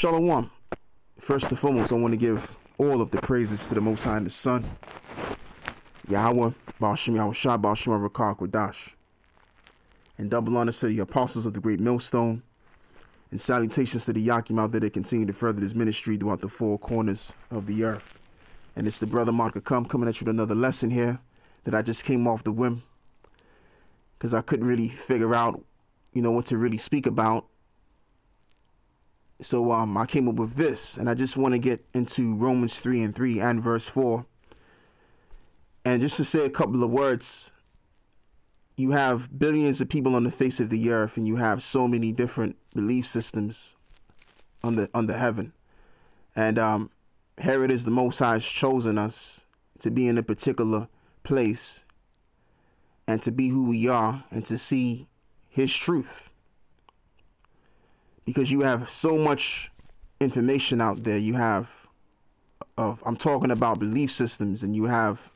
Shalom. First and foremost, I want to give all of the praises to the Most High and the Son, Yahawah Bahasham Yahawashi Towards, and double honors to the Apostles of the Greatmillstone, and salutations to the Yakimal that continue to further this ministry throughout the four corners of the earth. And it's the brother Mark coming at you with another lesson here that I just came off the whim because I couldn't really figure out, what to really speak about. So I came up with this, and I just want to get into Romans 3:3 and verse 4. And just to say a couple of words, you have billions of people on the face of the earth, and you have so many different belief systems under heaven. And here it is, the Most High has chosen us to be in a particular place and to be who we are and to see his truth. Because you have so much information out there. You have I'm talking about belief systems, and you have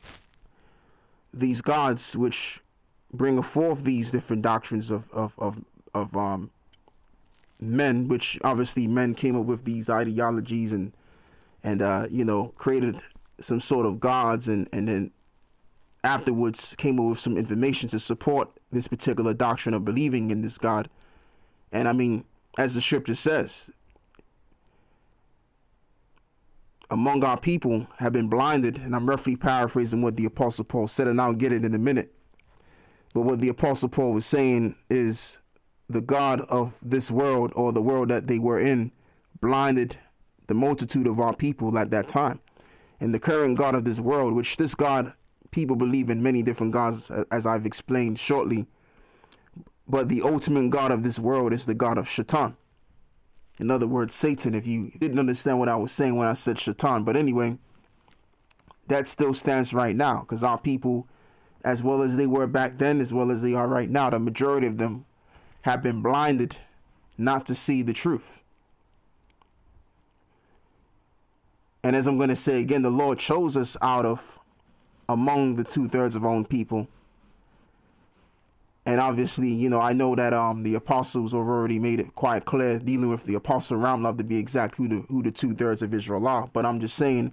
these gods which bring forth these different doctrines of men, which obviously men came up with these ideologies and created some sort of gods, and then afterwards came up with some information to support this particular doctrine of believing in this God. And I mean, as the scripture says, among our people have been blinded, and I'm roughly paraphrasing what the Apostle Paul said, and I'll get it in a minute. But what the Apostle Paul was saying is the God of this world, or the world that they were in, blinded the multitude of our people at that time. And the current God of this world, which this God, people believe in many different gods, as I've explained shortly. But the ultimate God of this world is the God of Shaitan. In other words, Satan, if you didn't understand what I was saying when I said Shaitan. But anyway, that still stands right now, because our people, as well as they were back then, as well as they are right now, the majority of them have been blinded not to see the truth. And as I'm going to say again, the Lord chose us out of among the 2/3 of our own people. And obviously, I know that the apostles have already made it quite clear, dealing with the apostle Ramlov, to be exact, who the 2/3 of Israel are. But I'm just saying,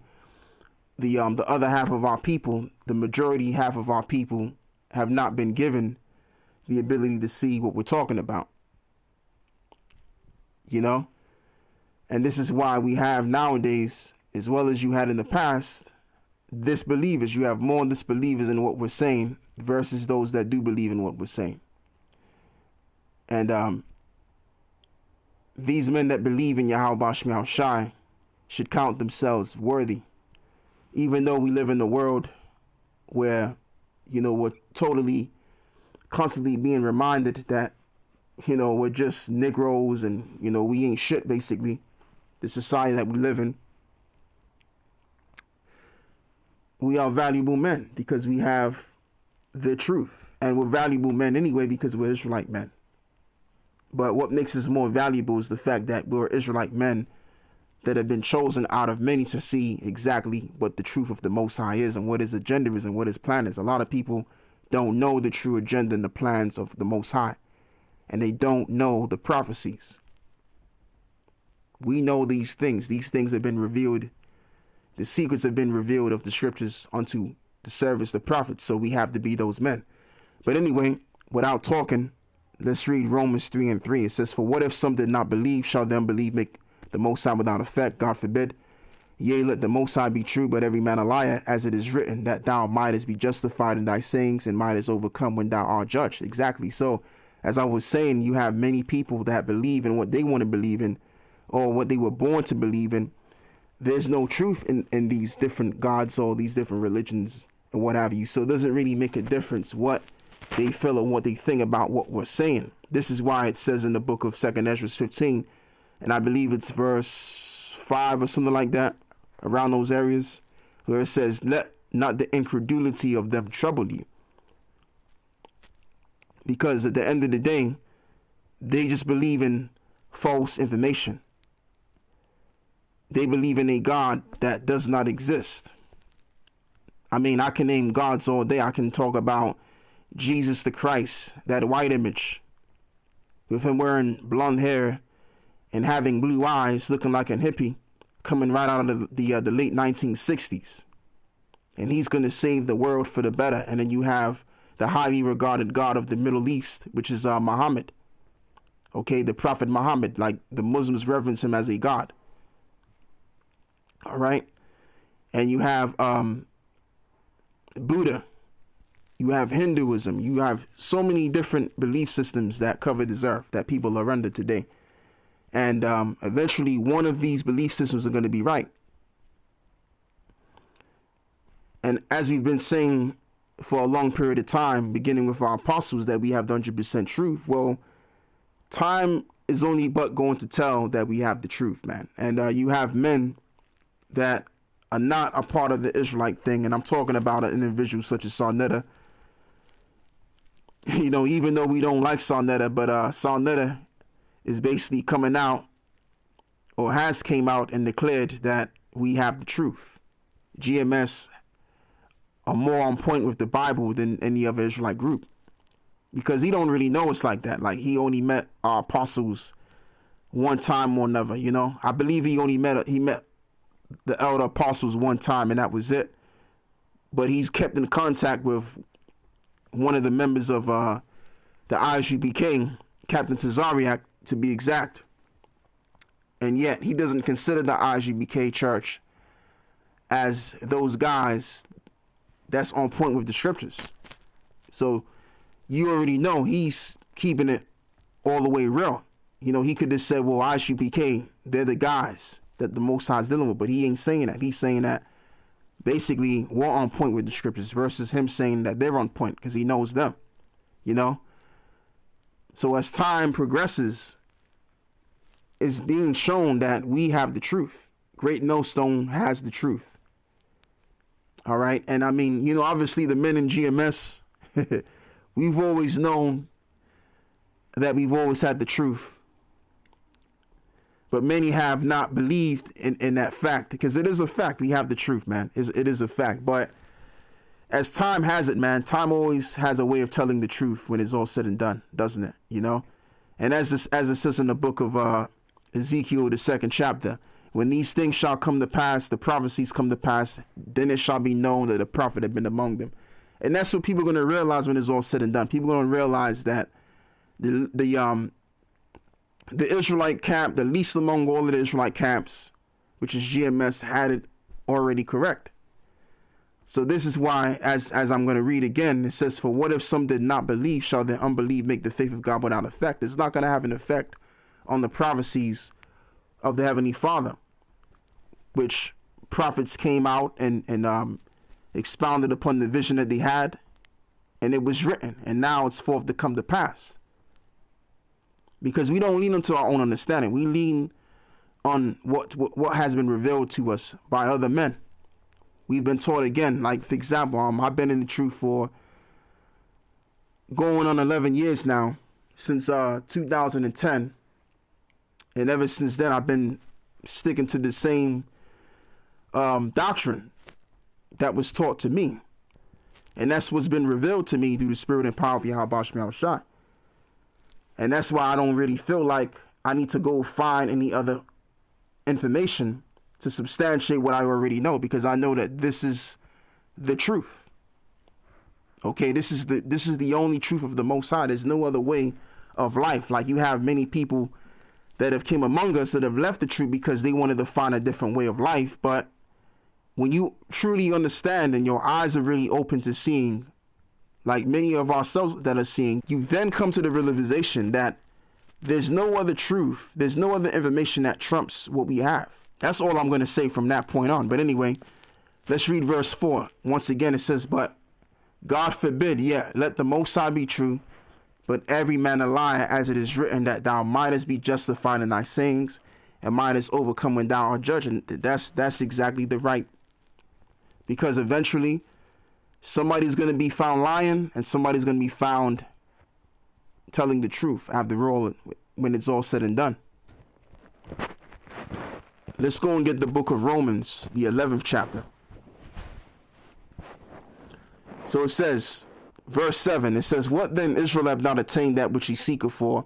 the other half of our people, the majority half of our people, have not been given the ability to see what we're talking about. And this is why we have nowadays, as well as you had in the past, disbelievers. You have more disbelievers in what we're saying versus those that do believe in what we're saying. And these men that believe in Yahawah Bahasham Yahawashi should count themselves worthy, even though we live in a world where, we're totally constantly being reminded that, we're just negroes and, we ain't shit, basically, the society that we live in. We are valuable men because we have the truth, and we're valuable men anyway because we're Israelite men. But what makes us more valuable is the fact that we're Israelite men that have been chosen out of many to see exactly what the truth of the Most High is and what his agenda is and what his plan is. A lot of people don't know the true agenda and the plans of the Most High, and they don't know the prophecies. We know these things. These things have been revealed. The secrets have been revealed of the scriptures unto the service, the prophets. So we have to be those men. But anyway, without talking, let's read Romans 3:3. It says, "For what if some did not believe? Shall them believe make the Most High without effect? God forbid. Yea, let the Most High be true, but every man a liar, as it is written, that thou mightest be justified in thy sayings and mightest overcome when thou art judged." Exactly. So, as I was saying, you have many people that believe in what they want to believe in, or what they were born to believe in. There's no truth in these different gods or these different religions and what have you. So it doesn't really make a difference what they feel or what they think about what we're saying. This is why it says in the book of 2 Ezra 15, and I believe it's verse 5 or something like that, around those areas, where it says, "Let not the incredulity of them trouble you." Because at the end of the day, they just believe in false information. They believe in a God that does not exist. I mean, I can name gods all day. I can talk about Jesus the Christ, that white image, with him wearing blonde hair and having blue eyes, looking like a hippie, coming right out of the late 1960s. And he's going to save the world for the better. And then you have the highly regarded God of the Middle East, which is Muhammad. Okay, the Prophet Muhammad, like the Muslims reverence him as a god. All right. And you have Buddha. You have Hinduism. You have so many different belief systems that cover this earth that people are under today. And eventually one of these belief systems are going to be right. And as we've been saying for a long period of time, beginning with our apostles, that we have the 100% truth. Well, time is only but going to tell that we have the truth, man. And you have men that are not a part of the Israelite thing. And I'm talking about an individual such as Sarnetta. You know, even though we don't like Sarnetta, but Sarnetta is basically coming out, or has came out and declared that we have the truth. GMS are more on point with the Bible than any other Israelite group, because he don't really know it's like that. Like, he only met our apostles one time or another, you know. I believe he met the elder apostles one time, and that was it. But he's kept in contact with one of the members of the ISUPK, Captain Tazariak, to be exact. And yet he doesn't consider the ISUPK church as those guys that's on point with the scriptures. So you already know he's keeping it all the way real. You know, he could have said, well, ISUPK, they're the guys that the Most High is dealing with, but he ain't saying that. He's saying that basically we're on point with the scriptures versus him saying that they're on point because he knows them, you know. So as time progresses, it's being shown that we have the truth. Greatmillstone has the truth. All right. And I mean, you know, obviously the men in GMS, we've always known that we've always had the truth. But many have not believed in that fact, because it is a fact. We have the truth, man. It is a fact. But as time has it, man, time always has a way of telling the truth when it's all said and done, doesn't it? You know, and as it says in the book of Ezekiel, the 2nd chapter, when these things shall come to pass, the prophecies come to pass, then it shall be known that a prophet had been among them. And that's what people are going to realize when it's all said and done. People are going to realize that the Israelite camp, the least among all of the Israelite camps, which is GMS, had it already correct. So this is why, as I'm going to read again, it says, for what if some did not believe, shall their unbelief make the faith of God without effect? It's not going to have an effect on the prophecies of the Heavenly Father, which prophets came out and expounded upon the vision that they had, and it was written, and now it's forth to come to pass. Because we don't lean into our own understanding. We lean on what has been revealed to us by other men. We've been taught, again, like, for example, I've been in the truth for going on 11 years now, since 2010. And ever since then, I've been sticking to the same doctrine that was taught to me. And that's what's been revealed to me through the spirit and power of Yahawah Bahasham Yahawashi. And that's why I don't really feel like I need to go find any other information to substantiate what I already know, because I know that this is the truth. Okay, this is the only truth of the Most High. There's no other way of life. Like, you have many people that have came among us that have left the truth because they wanted to find a different way of life. But when you truly understand and your eyes are really open to seeing, like many of ourselves that are seeing, you then come to the realization that there's no other truth, there's no other information that trumps what we have. That's all I'm going to say from that point on. But anyway, let's read verse 4. Once again, it says, but God forbid, let the Most High be true, but every man a liar, as it is written, that thou mightest be justified in thy sayings, and mightest overcome when thou art judged. That's exactly the right. Because eventually, somebody's going to be found lying, and somebody's going to be found telling the truth after all, when it's all said and done. Let's go and get the book of Romans, the 11th chapter. So it says, verse 7, it says, what then Israel hath not attained that which he seeketh for?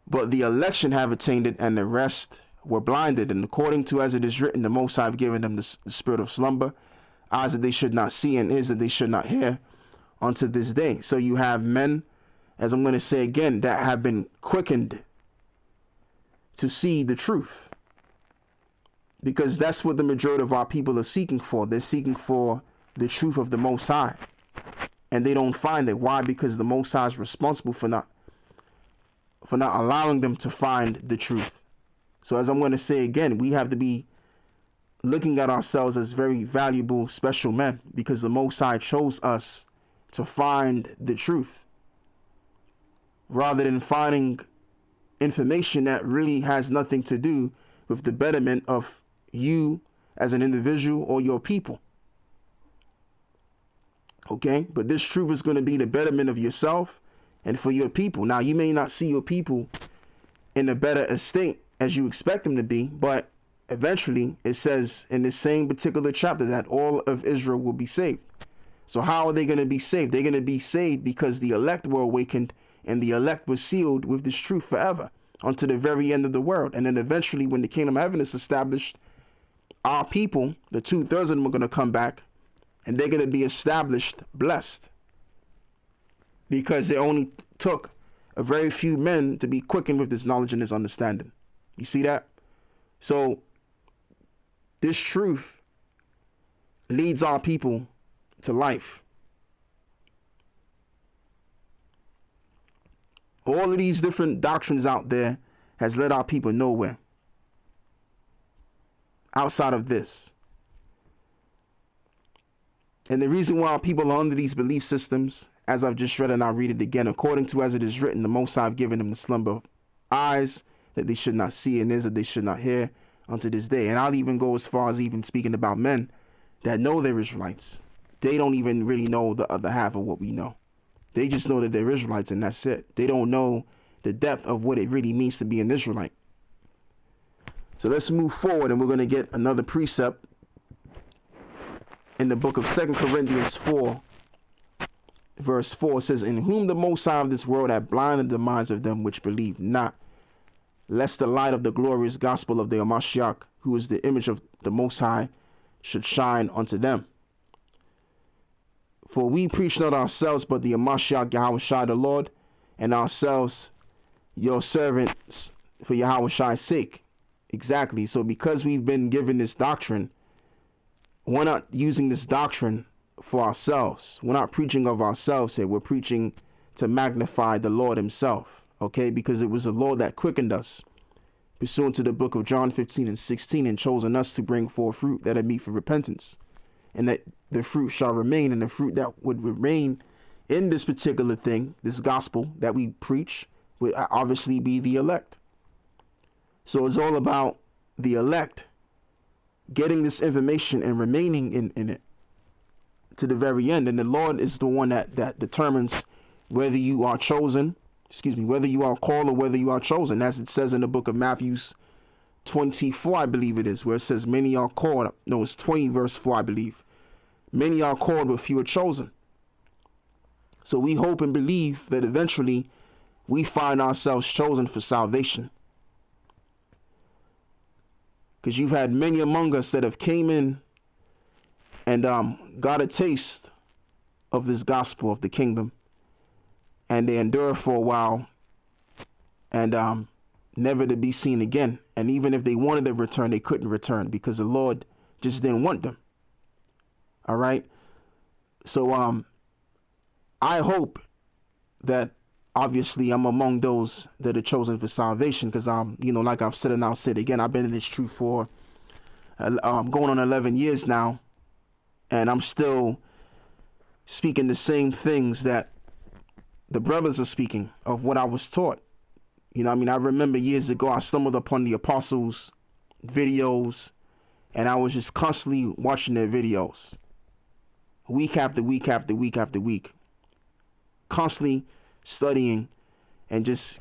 But the election have attained it, and the rest were blinded. And according to as it is written, the Most High have given them the spirit of slumber, eyes that they should not see, and ears that they should not hear, unto this day. So you have men, as I'm going to say again, that have been quickened to see the truth. Because that's what the majority of our people are seeking for. They're seeking for the truth of the Most High. And they don't find it. Why? Because the Most High is responsible for not allowing them to find the truth. So as I'm going to say again, we have to be looking at ourselves as very valuable, special men, because the Most High chose us to find the truth, rather than finding information that really has nothing to do with the betterment of you as an individual or your people. Okay, but this truth is going to be the betterment of yourself and for your people. Now, you may not see your people in a better estate as you expect them to be, but eventually it says in this same particular chapter that all of Israel will be saved. So how are they going to be saved? They're going to be saved because the elect were awakened, and the elect was sealed with this truth forever unto the very end of the world. And then eventually, when the kingdom of heaven is established, our people, the 2/3 of them, are going to come back, and they're going to be established blessed, because it only took a very few men to be quickened with this knowledge and this understanding. You see that? So this truth leads our people to life. All of these different doctrines out there has led our people nowhere outside of this. And the reason why our people are under these belief systems, as I've just read, and I'll read it again, according to as it is written, the Most High have given them the slumber of eyes that they should not see, and ears that they should not hear, unto this day. And I'll even go as far as even speaking about men that know they're Israelites. They don't even really know the other half of what we know. They just know that they're Israelites, and that's it. They don't know the depth of what it really means to be an Israelite. So let's move forward, and we're going to get another precept in the book of 2 Corinthians 4, verse 4. It says, in whom the Most High of this world hath blinded the minds of them which believe not, lest the light of the glorious gospel of the Mashiach, who is the image of the Most High, should shine unto them. For we preach not ourselves, but the Mashiach Yahawashi the Lord, and ourselves your servants for Yahawah's sake. Exactly. So because we've been given this doctrine, we're not using this doctrine for ourselves. We're not preaching of ourselves here. We're preaching to magnify the Lord himself. Okay, because it was the Lord that quickened us, pursuant to the book of John 15 and 16, and chosen us to bring forth fruit that are meet for repentance, and that the fruit shall remain, and the fruit that would remain in this particular thing, this gospel that we preach, would obviously be the elect. So it's all about the elect getting this information and remaining in it to the very end. And the Lord is the one that determines whether you are chosen, whether you are called or whether you are chosen, as it says in the book of Matthew 24, I believe it is, where it says many are called. No, it's 20 verse 4, I believe. Many are called, but few are chosen. So we hope and believe that eventually we find ourselves chosen for salvation. Because you've had many among us that have came in and got a taste of this gospel of the kingdom, and they endure for a while, and never to be seen again. And even if they wanted to return, they couldn't return because the Lord just didn't want them. All right. So I hope that obviously I'm among those that are chosen for salvation, because like I've said and I'll say it again, I've been in this truth for going on 11 years now, and I'm still speaking the same things that the brothers are speaking of what I was taught. I remember years ago I stumbled upon the Apostles videos, and I was just constantly watching their videos, week after week after week after week, constantly studying and just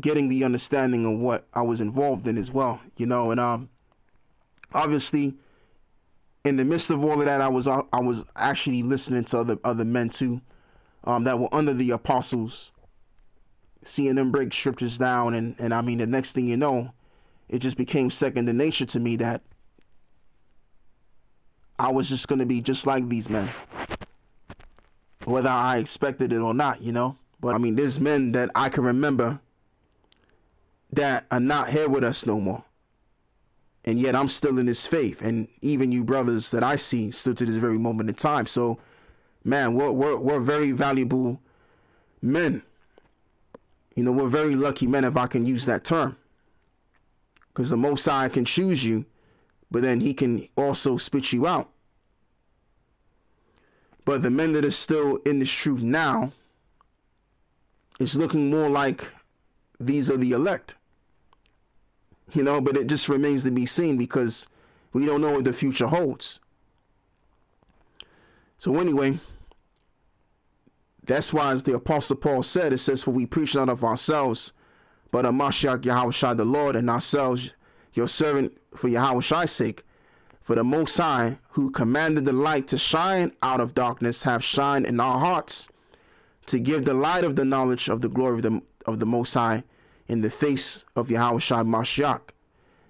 getting the understanding of what I was involved in as well, and obviously in the midst of all of that, I was actually listening to other men too, that were under the apostles, seeing them break scriptures down, and I mean, the next thing you know, it just became second to nature to me that I was just going to be just like these men, whether I expected it or not, you know. But I mean, there's men that I can remember that are not here with us no more, and yet I'm still in this faith, and even you brothers that I see still to this very moment in time. So man, we're very valuable men. You know, we're very lucky men, if I can use that term, because the Most High can choose you, but then he can also spit you out. But the men that are still in this truth now, it's looking more like these are the elect. You know, but it just remains to be seen, because we don't know what the future holds. So anyway, that's why, as the Apostle Paul said, it says, for we preach not of ourselves, but of Mashiach Yahawashi the Lord, and ourselves your servant for Yahawashi's sake. For the Most High, who commanded the light to shine out of darkness, have shined in our hearts, to give the light of the knowledge of the glory of the Most High in the face of Yahawashi Mashiach.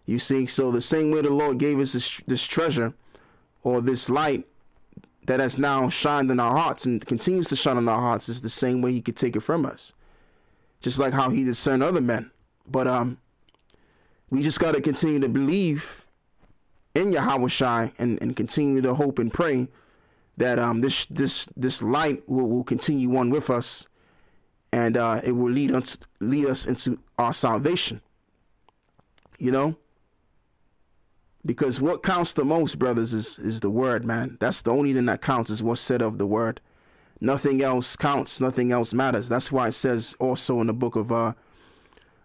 You see, so the same way the Lord gave us this treasure, or this light that has now shined in our hearts and continues to shine in our hearts, is the same way he could take it from us. Just like how he discerned other men. But we just got to continue to believe in Yahawashi and continue to hope and pray that this light will continue on with us, and it will lead us into our salvation. You know? Because what counts the most, brothers, is the word, man. That's the only thing that counts, is what's said of the word. Nothing else counts. Nothing else matters. That's why it says also in the book of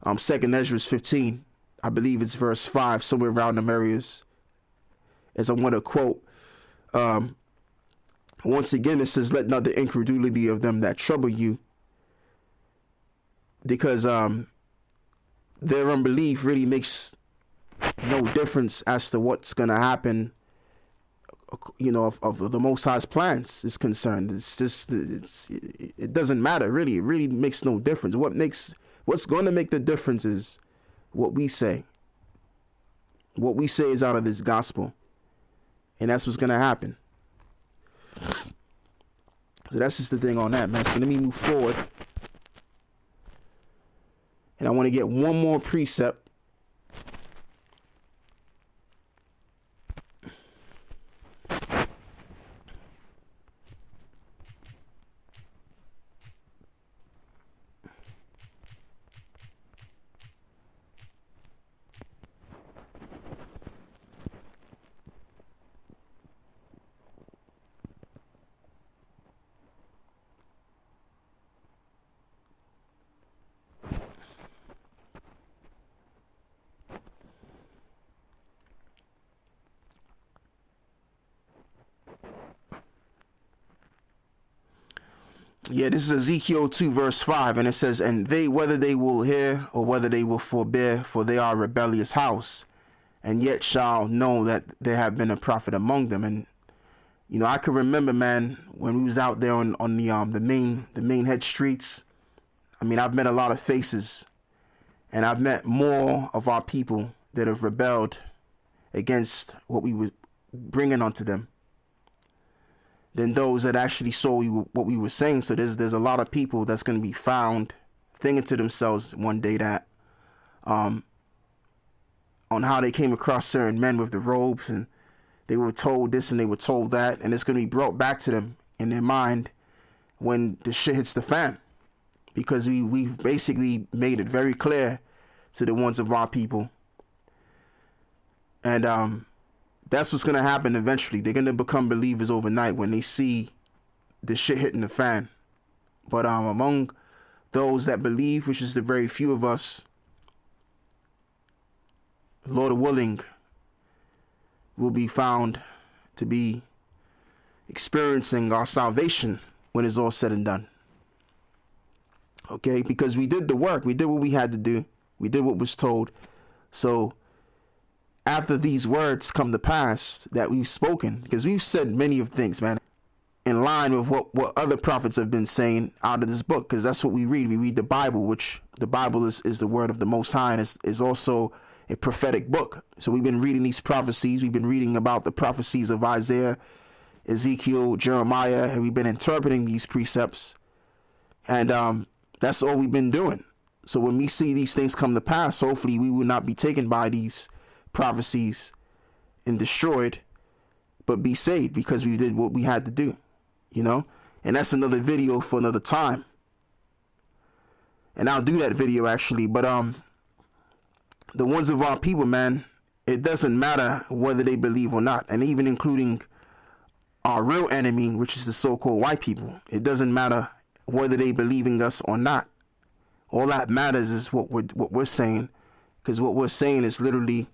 2nd Ezra 15, I believe it's verse 5, somewhere around them areas, as I want to quote. Once again, it says, let not the incredulity of them that trouble you, because their unbelief really makes no difference as to what's going to happen, you know, of the Most High's plans is concerned. It's just, it doesn't matter, really. It really makes no difference. What's going to make the difference is what we say. What we say is out of this gospel, and that's what's going to happen. So that's just the thing on that, man. So let me move forward, and I want to get one more precept. Yeah, this is Ezekiel 2 verse 5, and it says, and they, whether they will hear or whether they will forbear, for they are a rebellious house, and yet shall know that there have been a prophet among them. And you know, I can remember, man, when we was out there on the main head streets. I mean, I've met a lot of faces, and I've met more of our people that have rebelled against what we were bringing onto them than those that actually saw what we were saying. So there's a lot of people that's going to be found thinking to themselves one day that on how they came across certain men with the robes, and they were told this and they were told that, and it's going to be brought back to them in their mind when the shit hits the fan, because we've basically made it very clear to the ones of our people, and that's what's going to happen eventually. They're going to become believers overnight when they see the shit hitting the fan. But among those that believe, which is the very few of us, Lord willing, will be found to be experiencing our salvation when it's all said and done. Okay, because we did the work. We did what we had to do. We did what was told. So after these words come to pass that we've spoken, because we've said many of things, man, in line line with what other prophets have been saying out of this book, because that's what we read. We read the Bible, which the Bible is the word of the Most High, and is also a prophetic book. So we've been reading these prophecies. We've been reading about the prophecies of Isaiah, Ezekiel, Jeremiah, and we've been interpreting these precepts. And that's all we've been doing. So when we see these things come to pass, hopefully we will not be taken by these prophecies and destroyed, but be saved, because we did what we had to do, you know. And that's another video for another time, and I'll do that video actually. But the ones of our people, man, it doesn't matter whether they believe or not, and even including our real enemy, which is the so-called white people. It doesn't matter whether they believe in us or not. All that matters is what we're saying, because what we're saying is literally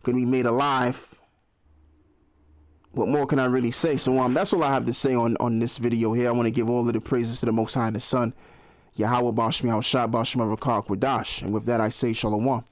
going to be made alive. What more can I really say? So that's all I have to say on this video here. I want to give all of the praises to the Most High and the Son, Yahawah Bahasham Yahawashi Towards, and with that I say Shalom.